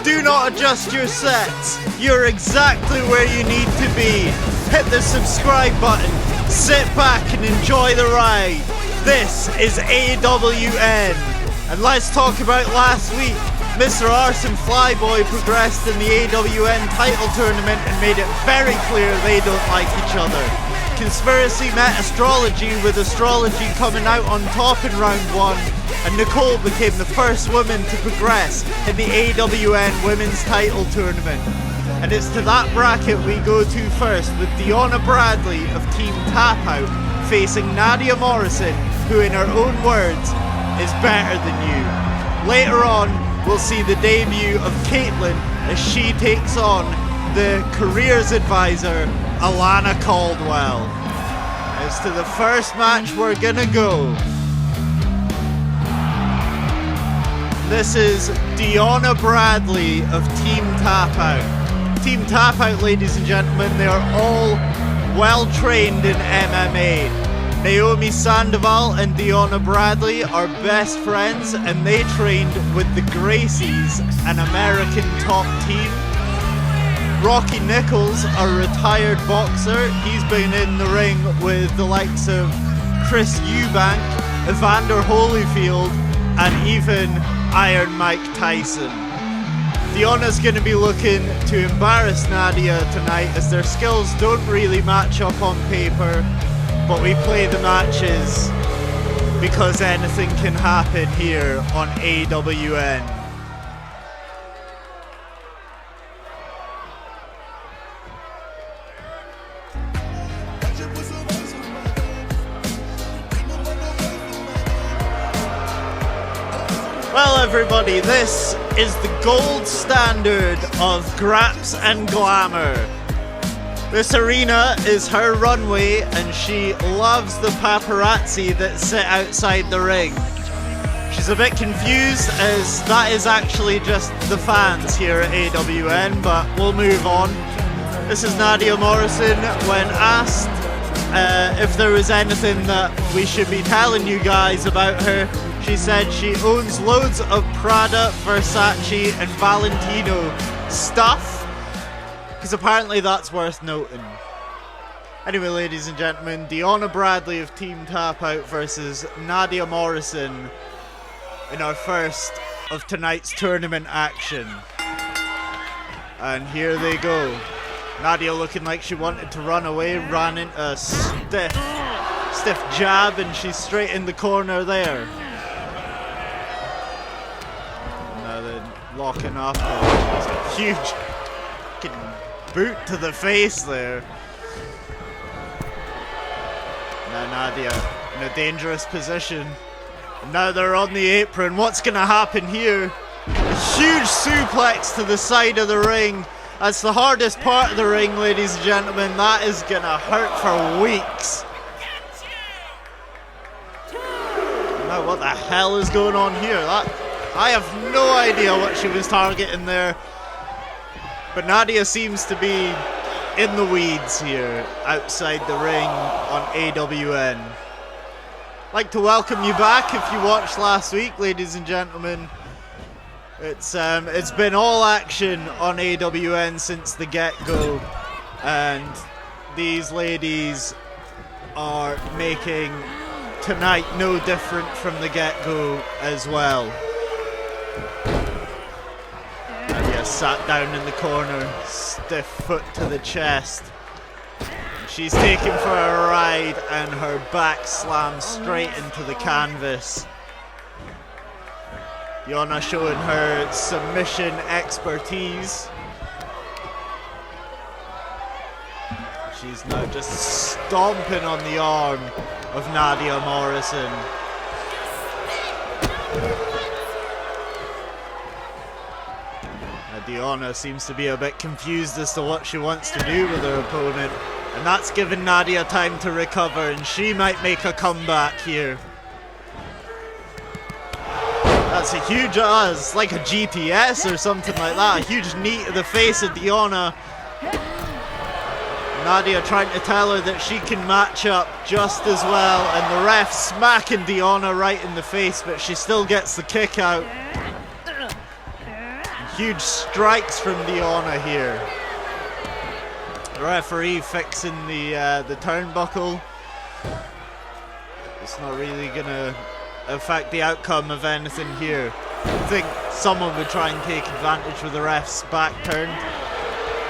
Do not adjust your sets. You're exactly where you need to be. Hit the subscribe button, sit back and enjoy the ride. This is AWN. And let's talk about last week. Mr. Arson Flyboy progressed in the AWN title tournament and made it very clear they don't like each other. Conspiracy met Astrology, with Astrology coming out on top in round 1, and Nicole became the first woman to progress in the AWN Women's title tournament. And it's to that bracket we go to first, with DEONNA BRADLEY of Team Tap Out facing NADIA MORRISON, who in her own words is better than you. Later on, we'll see the debut of KAITLIN as she takes on the careers advisor, ALANA CALDWELL. As to the first match we're gonna go. This is DEONNA BRADLEY of Team Tap Out. Team Tap Out, ladies and gentlemen, they are all well trained in MMA. Naomi Sandoval and DEONNA BRADLEY are best friends, and they trained with the Gracies, an American top team. Rocky Nichols, a retired boxer, he's been in the ring with the likes of Chris Eubank, Evander Holyfield, and even Iron Mike Tyson. DEONNA's going to be looking to embarrass Nadia tonight, as their skills don't really match up on paper. But we play the matches because anything can happen here on AWN. Well, everybody, this is the gold standard of graps and glamour. This arena is her runway, and she loves the paparazzi that sit outside the ring. She's a bit confused, as that is actually just the fans here at AWN, but we'll move on. This is Nadia Morrison. When asked if there was anything that we should be telling you guys about her, she said she owns loads of Prada, Versace and Valentino stuff, because apparently that's worth noting. Anyway, ladies and gentlemen, DEONNA BRADLEY of Team Tap Out versus Nadia Morrison in our first of tonight's tournament action. And here they go. Nadia looking like she wanted to run away, ran into a stiff jab, and she's straight in the corner there. Now they're locking up. It's a huge boot to the face there. Now Nadia in a dangerous position. And now they're on the apron. What's going to happen here? A huge suplex to the side of the ring. That's the hardest part of the ring, ladies and gentlemen. That is going to hurt for weeks. Now what the hell is going on here? I have no idea what she was targeting there. But Nadia seems to be in the weeds here outside the ring on AWN. I'd like to welcome you back if you watched last week, ladies and gentlemen. It's been all action on AWN since the get-go, and these ladies are making tonight no different from the get-go as well. Sat down in the corner, stiff foot to the chest. She's taken for a ride, and her back slams straight into the canvas. DEONNA showing her submission expertise. She's now just stomping on the arm of Nadia Morrison. DEONNA seems to be a bit confused as to what she wants to do with her opponent, and that's given Nadia time to recover, and she might make a comeback here. That's a huge, it's like a GTS or something like that, a huge knee to the face of DEONNA. Nadia trying to tell her that she can match up just as well, and the ref smacking DEONNA right in the face, but she still gets the kick out. Huge strikes from DEONNA here. The referee fixing the turnbuckle. It's not really gonna affect the outcome of anything here. I think someone would try and take advantage with the ref's back turned.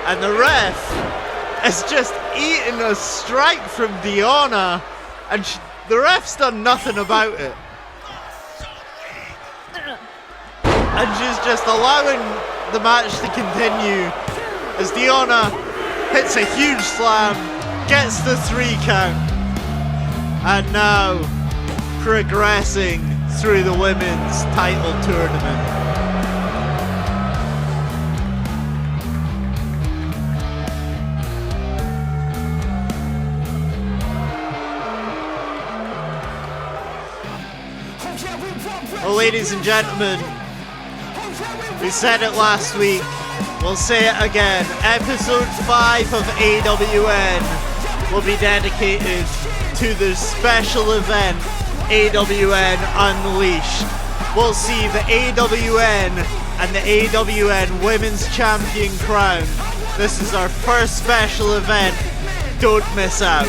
And the ref is just eating a strike from DEONNA, and the ref's done nothing about it. And she's just allowing the match to continue as DEONNA hits a huge slam, gets the 3 count, and now progressing through the women's title tournament. Well, ladies and gentlemen, we said it last week, we'll say it again. Episode 5 of AWN will be dedicated to the special event AWN Unleashed. We'll see the AWN and the AWN Women's Champion crown. This is our first special event. Don't miss out.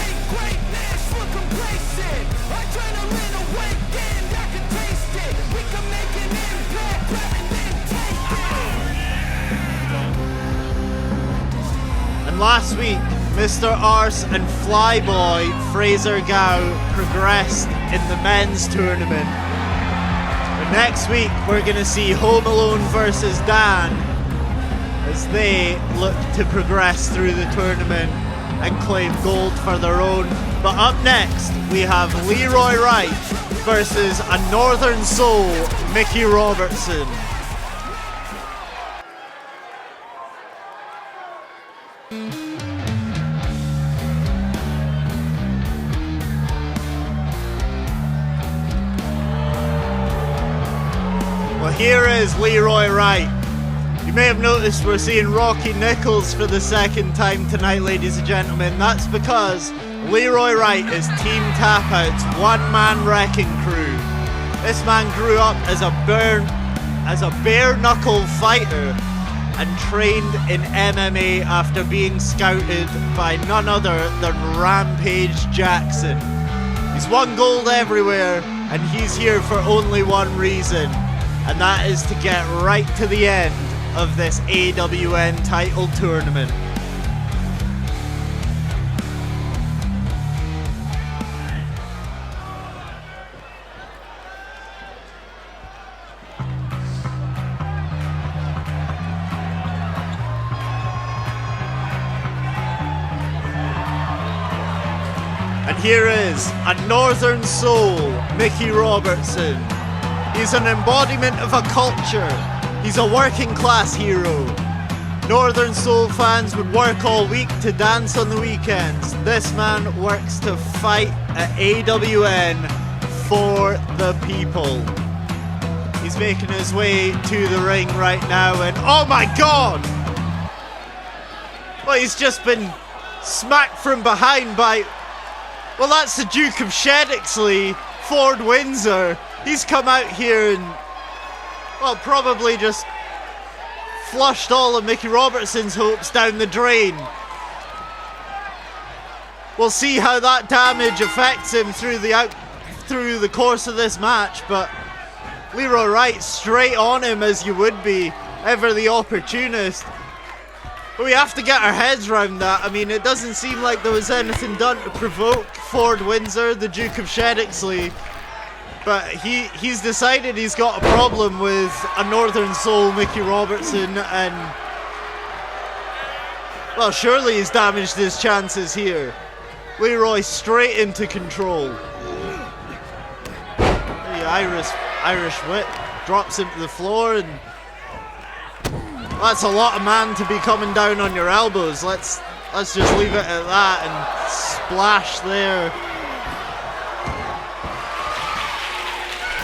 Last week, Mr. Arse and Flyboy Fraser Gow progressed in the men's tournament. But next week, we're going to see Home Alone versus Dan as they look to progress through the tournament and claim gold for their own. But up next, we have Leroy Wright versus a Northern Soul, Mickey Robertson. Here is Leroy Wright. You may have noticed we're seeing Rocky Nichols for the second time tonight, ladies and gentlemen. That's because Leroy Wright is Team Tap Out's one-man wrecking crew. This man grew up as a bare-knuckle fighter and trained in MMA after being scouted by none other than Rampage Jackson. He's won gold everywhere, and he's here for only one reason. And that is to get right to the end of this AWN title tournament. And here is a Northern Soul, Mickey Robertson. He's an embodiment of a culture. He's a working class hero. Northern Soul fans would work all week to dance on the weekends. This man works to fight at AWN for the people. He's making his way to the ring right now and oh my god! Well, he's just been smacked from behind by, well, that's the Duke of Shedixley, Ford Windsor. He's come out here and, well, probably just flushed all of Mickey Robertson's hopes down the drain. We'll see how that damage affects him through the course of this match, but Leroy Wright straight on him as you would be, ever the opportunist. But we have to get our heads around that. I mean, it doesn't seem like there was anything done to provoke Ford Windsor, the Duke of Shedixley. But he's decided he's got a problem with a Northern Soul, Mickey Robertson, and, well, surely he's damaged his chances here. Leroy straight into control. The Irish whip drops him to the floor, and that's a lot of man to be coming down on your elbows. Let's just leave it at that and splash there.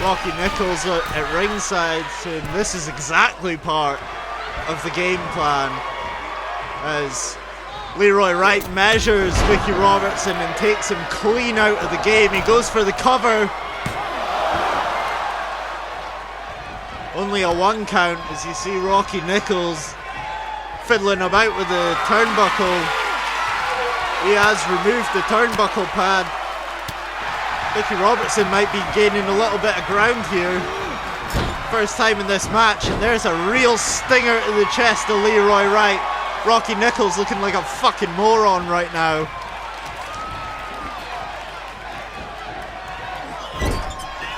Rocky Nichols at ringside saying this is exactly part of the game plan as Leroy Wright measures Mickey Robertson and takes him clean out of the game. He goes for the cover. Only a 1 count as you see Rocky Nichols fiddling about with the turnbuckle. He has removed the turnbuckle pad. Mickey Robertson might be gaining a little bit of ground here. First time in this match, and there's a real stinger to the chest of Leroy Wright. Rocky Nichols looking like a fucking moron right now.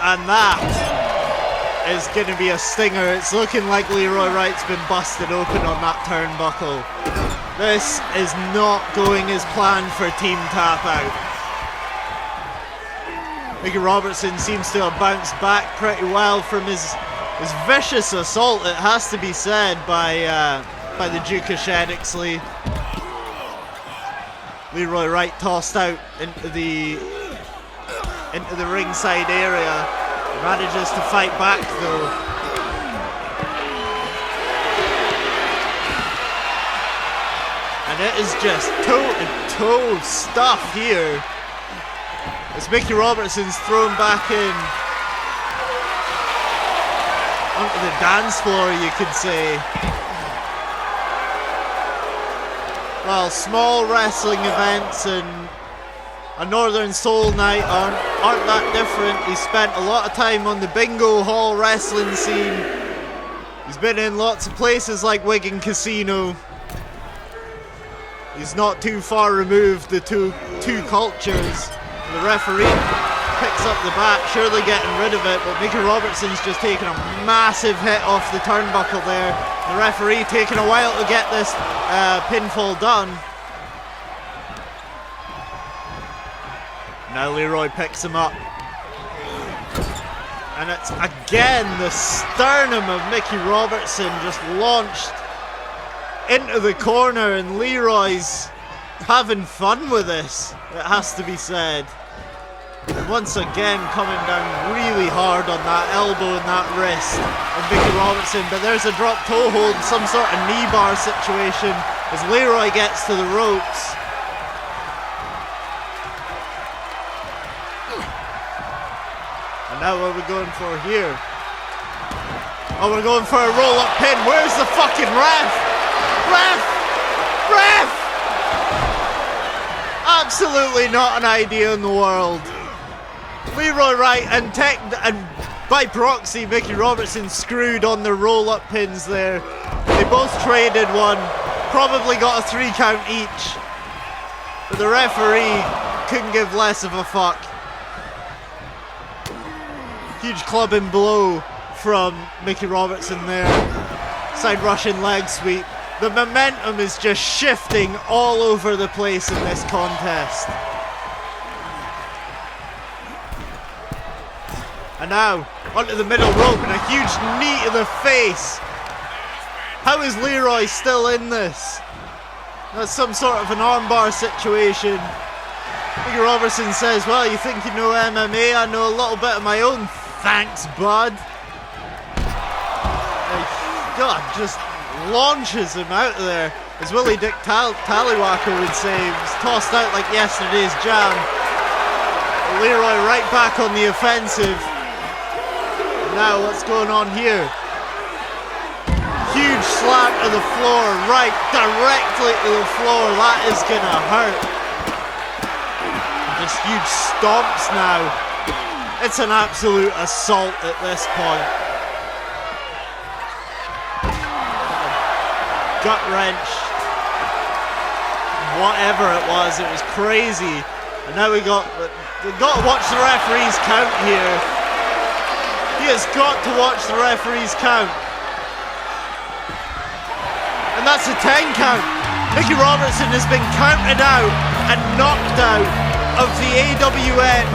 And that is going to be a stinger. It's looking like Leroy Wright's been busted open on that turnbuckle. This is not going as planned for Team Tap Out. Mickey Robertson seems to have bounced back pretty well from his vicious assault, it has to be said, by the Duke of Shedixley. Leroy Wright tossed out into the ringside area. He manages to fight back though. And it is just toe-to-toe stuff here. As Mickey Robertson's thrown back in onto the dance floor, you could say. Well, small wrestling events and a Northern Soul night aren't that different. He spent a lot of time on the bingo hall wrestling scene. He's been in lots of places like Wigan Casino. He's not too far removed, the two cultures. The referee picks up the bat, surely getting rid of it, but Mickey Robertson's just taken a massive hit off the turnbuckle there. The referee taking a while to get this pinfall done. Now Leroy picks him up. And it's again the sternum of Mickey Robertson just launched into the corner, and Leroy's having fun with this, it has to be said. And once again coming down really hard on that elbow and that wrist of Mickey Robertson, but there's a drop toe hold, some sort of knee bar situation as Leroy gets to the ropes. And now what are we going for here? Oh, we're going for a roll-up pin. Where's the fucking ref? Ref! Ref! Absolutely not an idea in the world. Leroy Wright and by proxy Mickey Robertson screwed on the roll-up pins there. They both traded one, probably got a 3 count each, but the referee couldn't give less of a fuck. Huge clubbing blow from Mickey Robertson there. Side Russian leg sweep. The momentum is just shifting all over the place in this contest. And now, onto the middle rope and a huge knee to the face. How is Leroy still in this? That's some sort of an armbar situation. Mickey Robertson says, well, you think you know MMA? I know a little bit of my own. Thanks, bud. God, just launches him out of there. As Willie Dick Tallywacker would say, he was tossed out like yesterday's jam. Leroy right back on the offensive. Now what's going on here? Huge slap to the floor, right directly to the floor. That is gonna hurt. Just huge stomps now. It's an absolute assault at this point. Gut wrench. Whatever it was crazy. And now we've got to watch the referee's count here. He has got to watch the referee's count. And that's a 10 count. Mickey Robertson has been counted out and knocked out of the AWN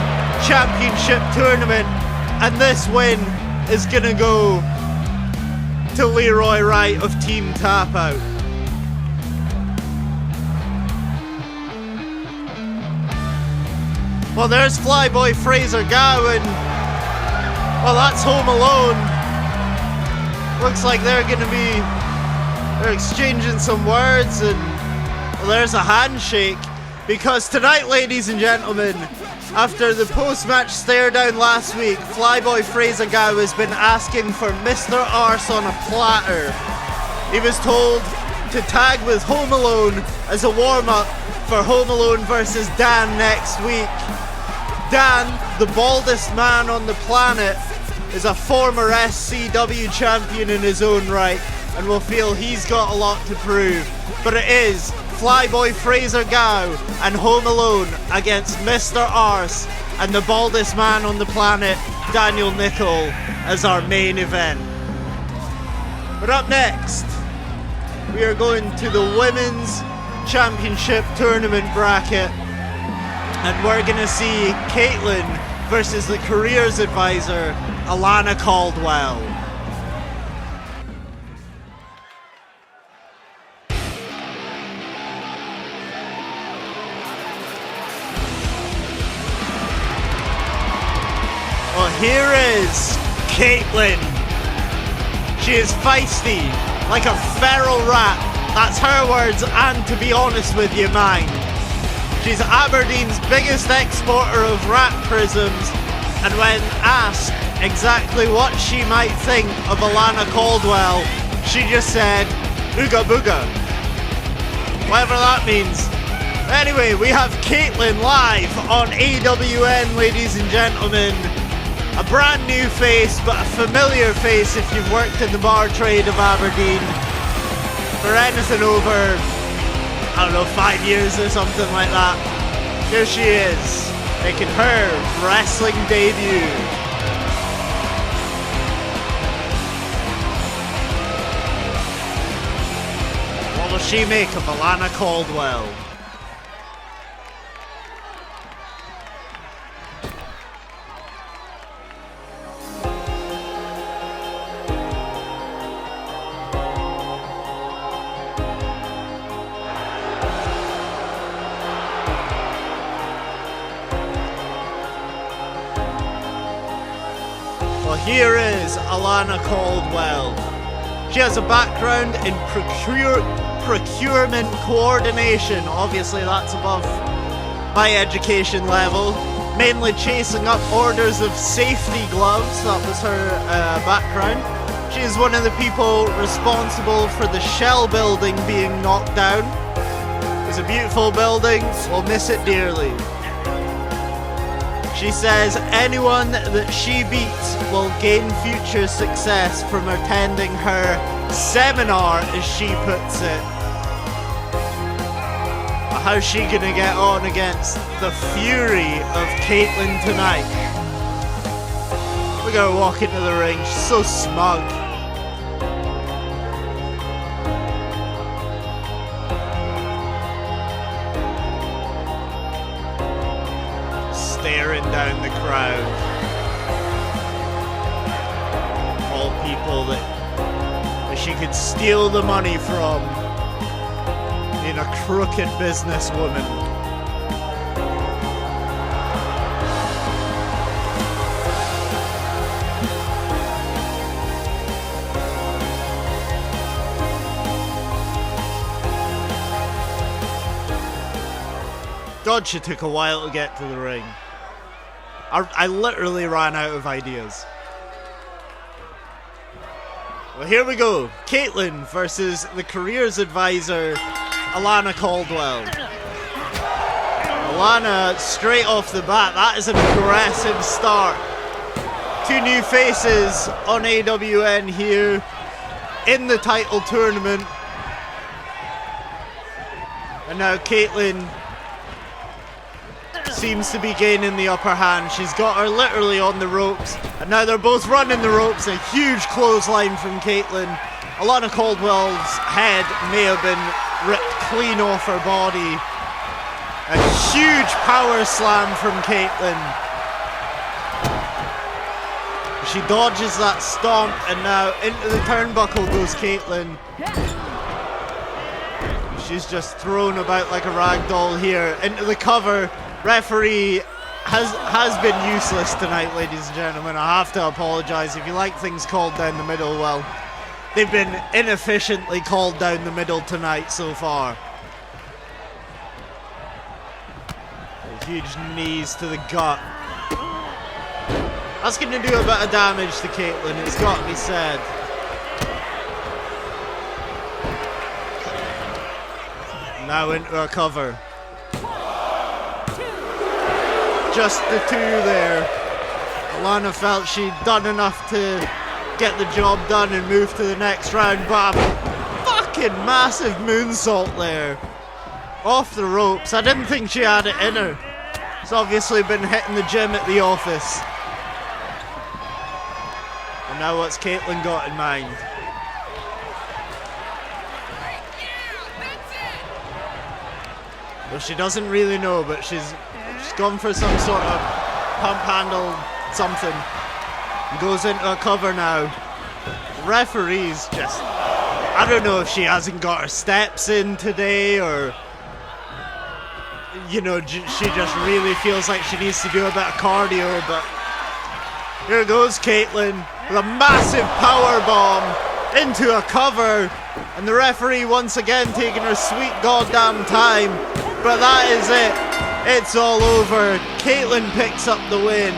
Championship Tournament. And this win is going to go to Leroy Wright of Team Tap Out. Well, there's Flyboy Fraser Gowan. Well, that's Home Alone. Looks like they're exchanging some words, and well, there's a handshake. Because tonight, ladies and gentlemen, after the post-match stare down last week, Flyboy Fraser Gow has been asking for Mr. Arse on a platter. He was told to tag with Home Alone as a warm-up for Home Alone versus Dan next week. Dan, the baldest man on the planet, is a former SCW champion in his own right and will feel he's got a lot to prove. But it is Flyboy Fraser Gow and Home Alone against Mr. Arse and the baldest man on the planet, Daniel Nicol, as our main event. But up next, we are going to the Women's Championship Tournament bracket, and we're going to see KAITLIN versus the Careers Advisor, ALANA CALDWELL. Well, here is KAITLIN. She is feisty, like a feral rat. That's her words, and to be honest with you, mine. She's Aberdeen's biggest exporter of rat prisms, and when asked exactly what she might think of ALANA CALDWELL, she just said, "Ooga booga." Whatever that means. Anyway, we have KAITLIN live on AWN, ladies and gentlemen. A brand new face, but a familiar face if you've worked in the bar trade of Aberdeen for anything over, I don't know, 5 years or something like that. Here she is, making her wrestling debut. What will she make of ALANA CALDWELL? Here is ALANA CALDWELL. She has a background in procurement coordination. Obviously that's above my education level. Mainly chasing up orders of safety gloves. That was her background. She is one of the people responsible for the Shell building being knocked down. It's a beautiful building. We'll miss it dearly. She says anyone that she beats will gain future success from attending her seminar, as she puts it. How's she gonna get on against the fury of KAITLIN tonight? We're gonna walk into the ring. She's so smug. Staring down the crowd. All people that she could steal the money from, being a crooked businesswoman. God, she took a while to get to the ring. I literally ran out of ideas. Well, here we go. KAITLIN versus the Careers Advisor, ALANA CALDWELL. ALANA, straight off the bat, that is an aggressive start. Two new faces on AWN here in the title tournament. And now KAITLIN seems to be gaining the upper hand. She's got her literally on the ropes, and now they're both running the ropes. A huge clothesline from KAITLIN. ALANA CALDWELL's head may have been ripped clean off her body. A huge power slam from KAITLIN. She dodges that stomp, and now into the turnbuckle goes KAITLIN. She's just thrown about like a rag doll here. Into the cover. Referee has been useless tonight, ladies and gentlemen. I have to apologise. If you like things called down the middle, well, they've been inefficiently called down the middle tonight so far. Huge knees to the gut. That's going to do a bit of damage to KAITLIN, it's got to be said. Now into a cover. Just the two there. Alana felt she'd done enough to get the job done and move to the next round, but a fucking massive moonsault there. Off the ropes. I didn't think she had it in her. She's obviously been hitting the gym at the office. And now what's KAITLIN got in mind? Well, she doesn't really know, but she's gone for some sort of pump handle something. And goes into a cover now. The referee's just... I don't know if she hasn't got her steps in today, or... you know, she just really feels like she needs to do a bit of cardio, but... here goes KAITLIN with a massive power bomb into a cover, and the referee once again taking her sweet goddamn time. But that is it. It's all over. KAITLIN picks up the win.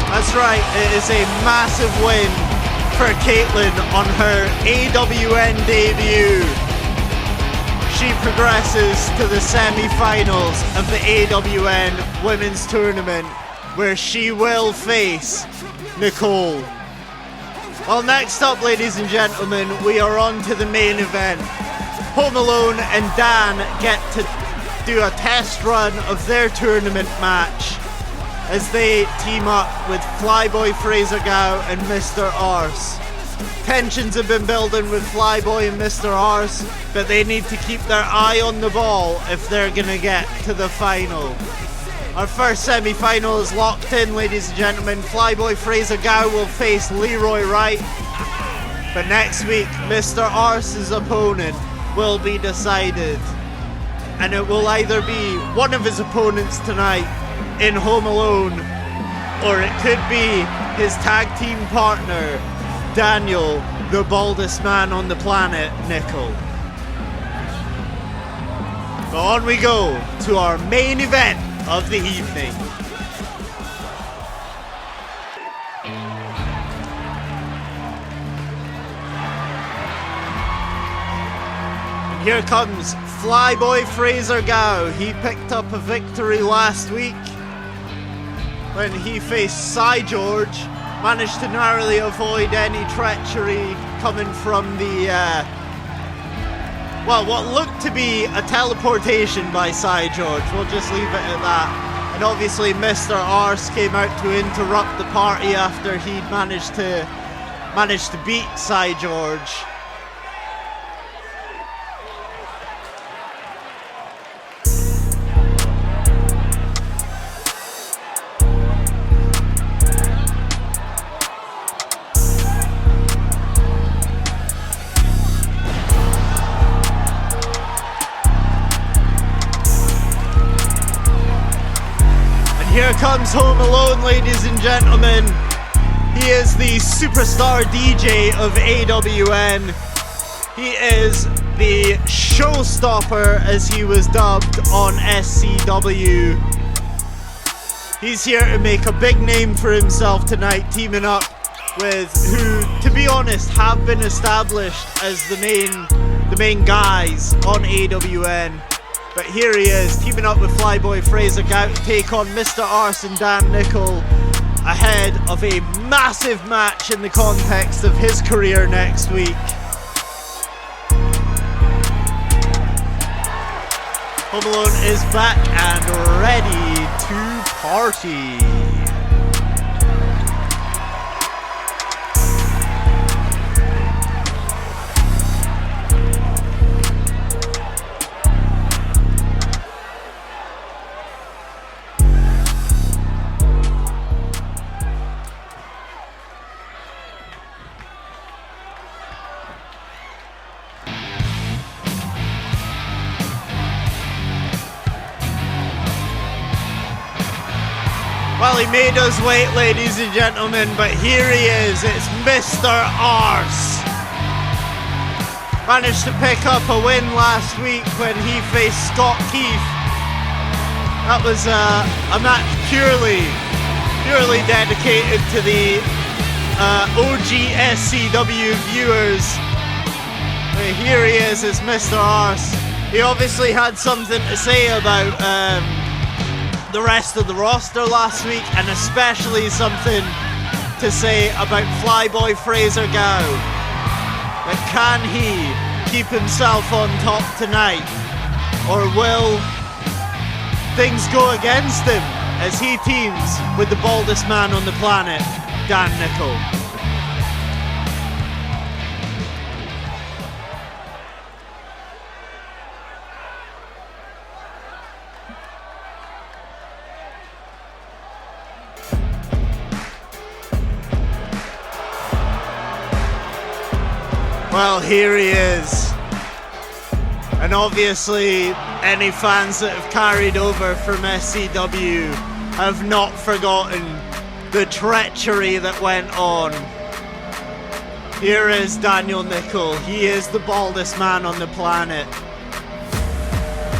That's right, it is a massive win for KAITLIN on her AWN debut. She progresses to the semi-finals of the AWN Women's Tournament, where she will face Nicole. Well, next up, ladies and gentlemen, we are on to the main event. Home Alone and Dan get to do a test run of their tournament match as they team up with Flyboy Fraser Gow and Mr. Arse. Tensions have been building with Flyboy and Mr. Arse, but they need to keep their eye on the ball if they're gonna get to the final. Our first semi-final is locked in, ladies and gentlemen. Flyboy Fraser Gow will face LEROY RIGHT. But next week, Mr. Arse's opponent will be decided. And it will either be one of his opponents tonight in Home Alone, or it could be his tag team partner, Daniel, the baldest man on the planet, Nickel. So on we go to our main event of the evening. And here comes Flyboy Fraser Gow. He picked up a victory last week when he faced Cy George. Managed to narrowly avoid any treachery coming from the well, what looked to be a teleportation by Cy George. We'll just leave it at that. And obviously Mr. Arse came out to interrupt the party after he'd managed to beat Cy George. Here comes Home Alone, ladies and gentlemen. He is the superstar DJ of AWN. He is the showstopper, as he was dubbed on SCW. He's here to make a big name for himself tonight, teaming up with who, to be honest, have been established as the main guys on AWN. But here he is, teaming up with Flyboy Fraser Gow to take on Mr. Arse and Dan Nickel ahead of a massive match in the context of his career next week. Home Alone is back and ready to party. Well, he made us wait, ladies and gentlemen, but here he is. It's Mr. Arse. managed to pick up a win last week when he faced Scott Keith. That was a match purely dedicated to the OG SCW viewers. But here he is, Mr. Arse. He obviously had something to say about the rest of the roster last week, and especially something to say about Flyboy Fraser Gow. But can he keep himself on top tonight, or will things go against him as he teams with the baldest man on the planet, Dan Nicol? Well, here he is. And obviously, any fans that have carried over from SCW have not forgotten the treachery that went on. Here is Daniel Nicol. He is the baldest man on the planet.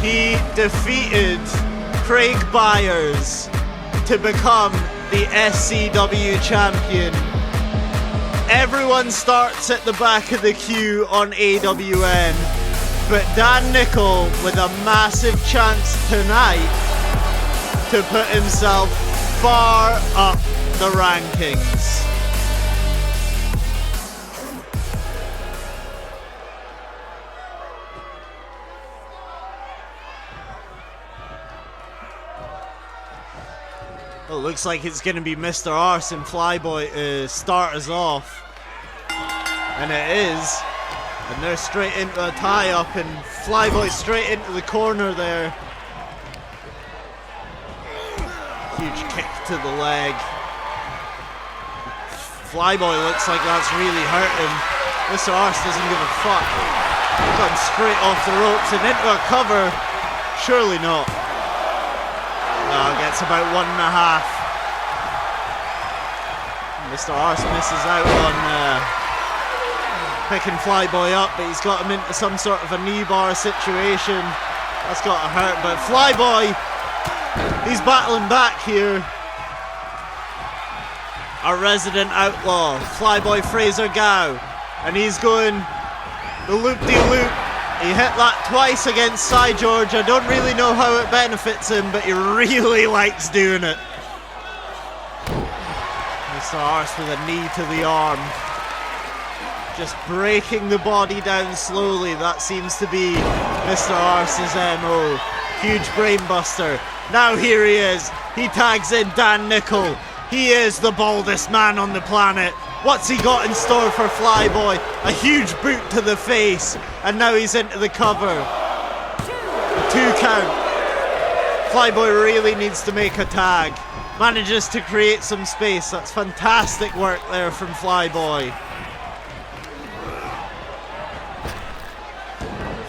He defeated Craig Byers to become the SCW champion. Everyone starts at the back of the queue on AWN, but Dan Nicol with a massive chance tonight to put himself far up the rankings. Well, it looks like it's going to be Mr. Arse and Flyboy to start us off. And it is. And they're straight into a tie-up, and Flyboy straight into the corner there. Huge kick to the leg. Flyboy looks like that's really hurt him. Mr. Arse doesn't give a fuck. Gone straight off the ropes and into a cover. Surely not. Gets about 1.5. Mr. Arse misses out on picking Flyboy up, but he's got him into some sort of a knee bar situation. That's got to hurt, but Flyboy, he's battling back here. Our resident outlaw, Flyboy Fraser Gow, and he's going the loop-de-loop. He hit that twice against Cy George. I don't really know how it benefits him, but he really likes doing it. Mr. Arse with a knee to the arm. Just breaking the body down slowly. That seems to be Mr. Arse's MO. Huge brainbuster. Now here he is. He tags in Dan Nicol. He is the baldest man on the planet. What's he got in store for Flyboy? A huge boot to the face. And now he's into the cover. A 2 count. Flyboy really needs to make a tag. Manages to create some space. That's fantastic work there from Flyboy.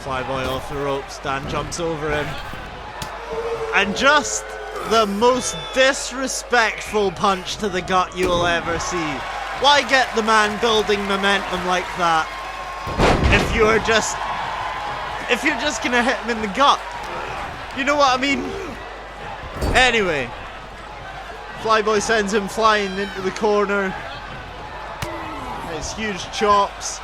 Flyboy off the ropes. Dan jumps over him. And just the most disrespectful punch to the gut you will ever see. Why get the man building momentum like that if you're just gonna hit him in the gut? You know what I mean? Anyway, Flyboy sends him flying into the corner. His huge chops.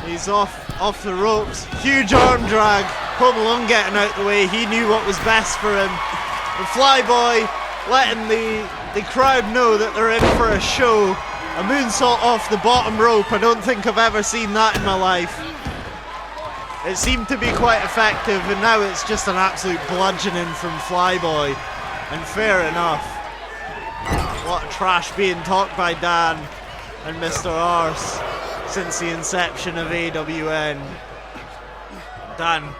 He's off the ropes. Huge arm drag. Paul Malone getting out the way. He knew what was best for him. And Flyboy letting the crowd know that they're in for a show. A moonsault off the bottom rope. I don't think I've ever seen that in my life. It seemed to be quite effective, and now it's just an absolute bludgeoning from Flyboy. And fair enough. What trash being talked by Dan and Mr. Arse since the inception of AWN. Dan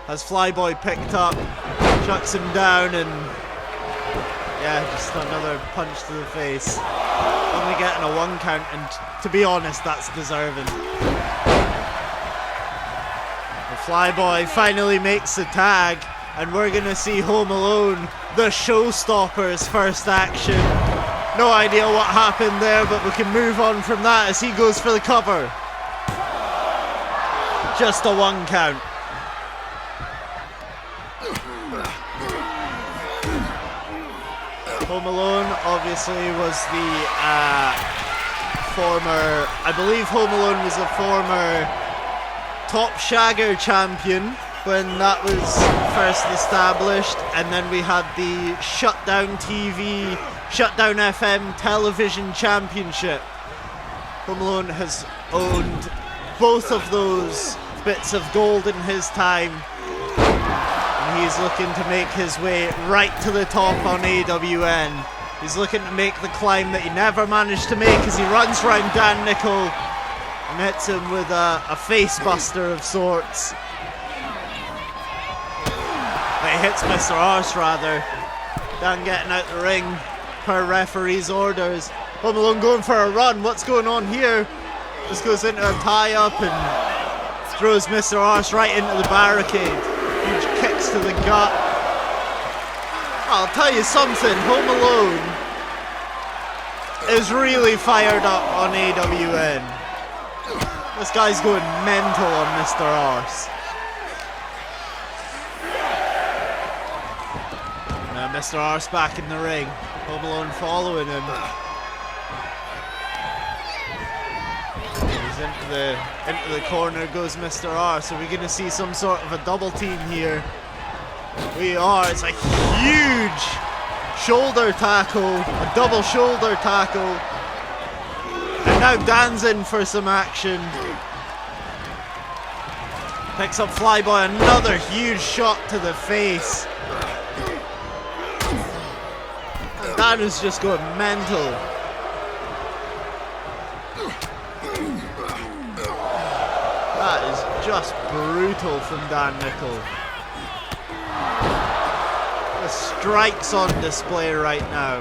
has Flyboy picked up, shuts him down, and yeah, just another punch to the face. Only getting a 1 count, and to be honest, that's deserving. The Flyboy finally makes the tag, and we're gonna see Home Alone, the Showstopper's first action. No idea what happened there, but we can move on from that as he goes for the cover. just a 1 count. Home Alone obviously was the former, I believe Home Alone was a former Top Shagger champion when that was first established, and then we had the Shutdown TV, Shutdown FM television championship. Home Alone has owned both of those bits of gold in his time, and he's looking to make his way right to the top on AWN. He's looking to make the climb that he never managed to make as he runs around Dan Nickel and hits him with a face buster of sorts. But he hits Mr. Arse rather. Dan getting out the ring per referee's orders. Home Alone going for a run. What's going on here? Just goes into a tie-up and throws Mr. Arse right into the barricade. Huge kicks to the gut. I'll tell you something, Home Alone is really fired up on AWN. This guy's going mental on Mr. Arse. Now Mr. Arse back in the ring. Home Alone following him. He's into the corner goes Mr. Arse. Are we going to see some sort of a double team here? We are. It's a huge shoulder tackle, a double shoulder tackle. And now Dan's in for some action. Picks up Flyboy, another huge shot to the face. And Dan is just going mental. That is just brutal from Dan Nickel. The strikes on display right now.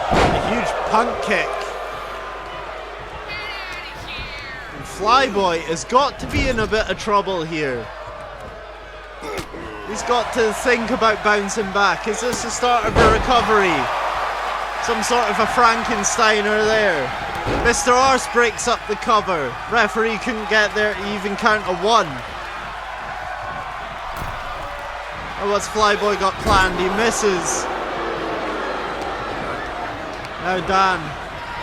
A huge punt kick. And Flyboy has got to be in a bit of trouble here. He's got to think about bouncing back. Is this the start of a recovery? Some sort of a Frankensteiner there. Mr. Arse breaks up the cover. Referee couldn't get there to even count a 1. Oh, what's Flyboy got planned? He misses. Now Dan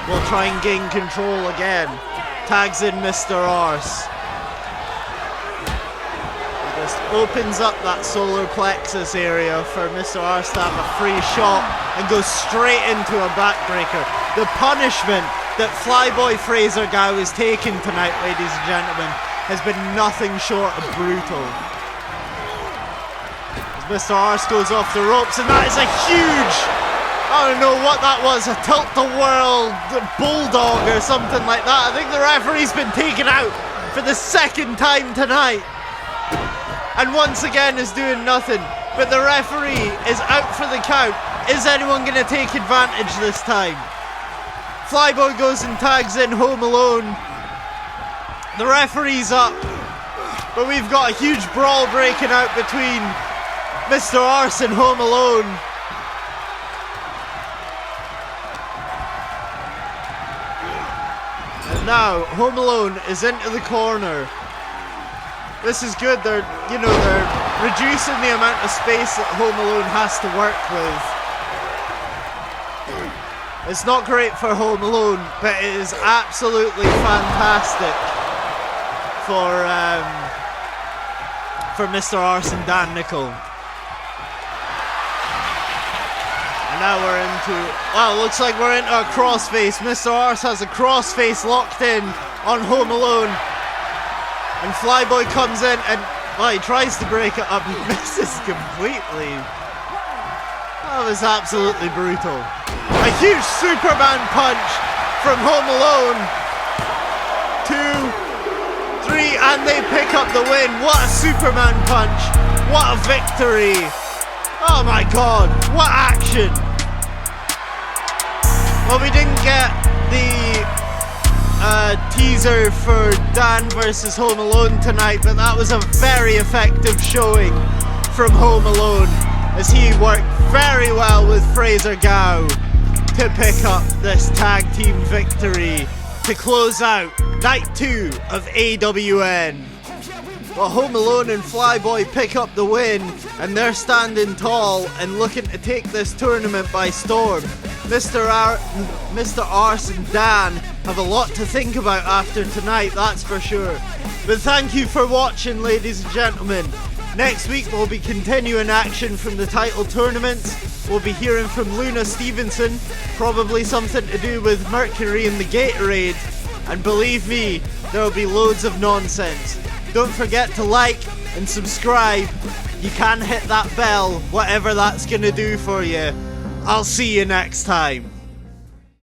will try and gain control again. Tags in Mr. Arse. He just opens up that solar plexus area for Mr. Arse to have a free shot and goes straight into a backbreaker. The punishment that Flyboy Fraser Gow is taking tonight, ladies and gentlemen, has been nothing short of brutal. Mr. Arse goes off the ropes, and that is a huge, I don't know what that was, a tilt-the-world bulldog or something like that. I think the referee's been taken out for the 2nd time tonight, and once again is doing nothing. But the referee is out for the count. Is anyone going to take advantage this time? Flyboy goes and tags in Home Alone. The referee's up, but we've got a huge brawl breaking out between Mr. Arse and Home Alone. And now Home Alone is into the corner. This is good. They're reducing the amount of space that Home Alone has to work with. It's not great for Home Alone, but it is absolutely fantastic for Mr. Arse and Dan Nickel. And now we're into, well, looks like we're into a crossface. Mr. Arse has a crossface locked in on Home Alone. And Flyboy comes in and, well, he tries to break it up. He misses completely. That was absolutely brutal. A huge Superman punch from Home Alone. 2, 3, and they pick up the win. What a Superman punch. What a victory. Oh my god, what action! Well, we didn't get the teaser for Dan versus Home Alone tonight, but that was a very effective showing from Home Alone as he worked very well with Fraser Gow to pick up this tag team victory to close out night 2 of AWN. But Home Alone and Flyboy pick up the win, and they're standing tall and looking to take this tournament by storm. Mr. Arse and Dan have a lot to think about after tonight, that's for sure. But thank you for watching, ladies and gentlemen. Next week we'll be continuing action from the title tournaments. We'll be hearing from Luna Stevenson, probably something to do with Mercury and the Gatorade. And believe me, there'll be loads of nonsense. Don't forget to like and subscribe. You can hit that bell, whatever that's gonna do for you. I'll see you next time.